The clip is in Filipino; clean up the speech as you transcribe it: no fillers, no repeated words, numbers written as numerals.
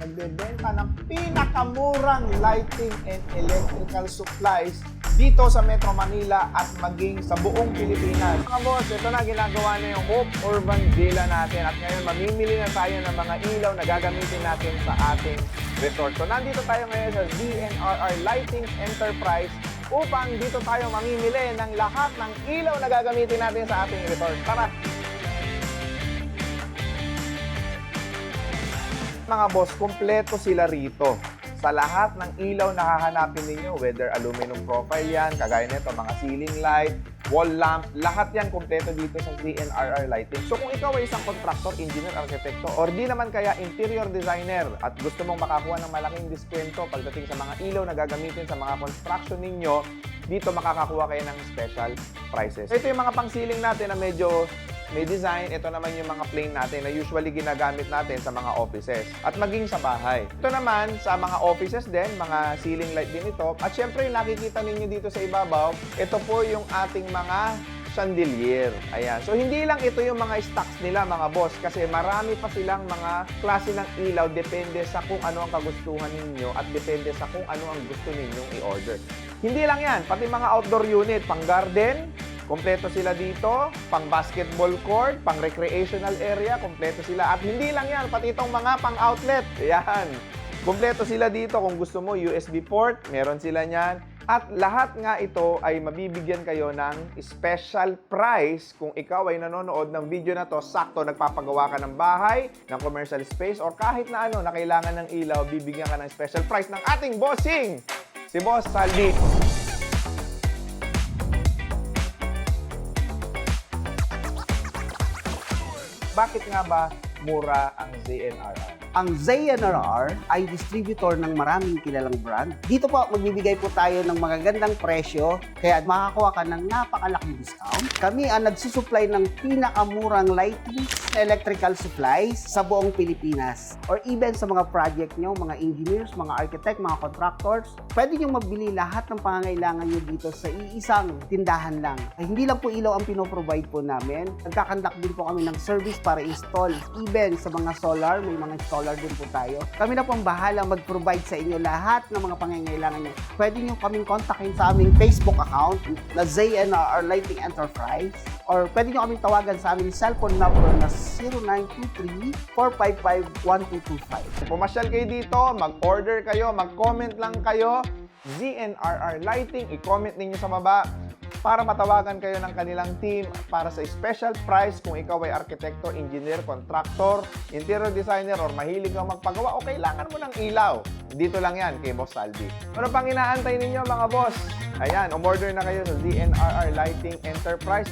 nagbebenta ng pinakamurang lighting and electrical supplies dito sa Metro Manila at maging sa buong Pilipinas. Mga boss, ito na ginagawa na yung Hope Urban Villa natin at ngayon mamimili na tayo ng mga ilaw na gagamitin natin sa ating resort. So nandito tayo ngayon sa ZNRR Lighting Enterprise upang dito tayo mamimili ng lahat ng ilaw na gagamitin natin sa ating resort. Tara! Mga boss, kumpleto sila rito. Sa lahat ng ilaw na hahanapin ninyo, whether aluminum profile yan, kagaya nito, mga ceiling light, wall lamp, lahat yan kumpleto dito sa ZNRR Lighting. So kung ikaw ay isang contractor, engineer, arkitekto, or di naman kaya interior designer at gusto mong makakuha ng malaking diskwento pagdating sa mga ilaw na gagamitin sa mga construction ninyo, dito makakakuha kayo ng special prices. Ito yung mga pang-ceiling natin na medyo may design. Ito naman yung mga plain natin na usually ginagamit natin sa mga offices at maging sa bahay. Ito naman sa mga offices din, mga ceiling light din ito. At syempre, nakikita ninyo dito sa ibabaw, ito po yung ating mga chandelier. Ayan. So, hindi lang ito yung mga stocks nila, mga boss, kasi marami pa silang mga klase ng ilaw depende sa kung ano ang kagustuhan ninyo at depende sa kung ano ang gusto ninyong i-order. Hindi lang yan, pati mga outdoor unit, pang garden, kompleto sila dito, pang basketball court, pang recreational area, kompleto sila. At hindi lang yan, pati itong mga pang outlet. Ayan. Kompleto sila dito. Kung gusto mo, USB port, meron sila niyan. At lahat nga ito ay mabibigyan kayo ng special price kung ikaw ay nanonood ng video na to, sakto nagpapagawa ka ng bahay, ng commercial space, or kahit na ano na kailangan ng ilaw, bibigyan ka ng special price ng ating bossing, si Boss Saldi. Bakit nga ba mura ang ZNRR? Ang ZNRR ay distributor ng maraming kilalang brand. Dito po, magbibigay po tayo ng magagandang presyo, kaya makakakuha ka ng napakalaking discount. Kami ang nagsusupply ng pinakamurang lighting electrical supplies sa buong Pilipinas. Or even sa mga project nyo, mga engineers, mga architect, mga contractors, pwede nyo mabili lahat ng pangangailangan nyo dito sa iisang tindahan lang. Ay, hindi lang po ilaw ang pinoprovide po namin. Nagkakandak din po kami ng service para install. Even sa mga solar, may mga installer din po tayo. Kami na po ang bahalang mag-provide sa inyo lahat ng mga pangangailangan nyo. Pwede nyo kaming kontakin sa aming Facebook account na ZNRR Lighting Enterprise, or pwede nyo kaming tawagan sa aming cellphone number na 0923-455-1225. Pumasyal kayo dito, mag-order kayo, mag-comment lang kayo, ZNRR Lighting, i-comment ninyo sa baba para matawagan kayo ng kanilang team para sa special price kung ikaw ay arkitekto, engineer, contractor, interior designer, or mahilig kang magpagawa o kailangan mo ng ilaw. Dito lang yan kay Boss Saldi. Ano pang inaantay ninyo mga boss? Ayan, umorder na kayo sa ZNRR Lighting Enterprise.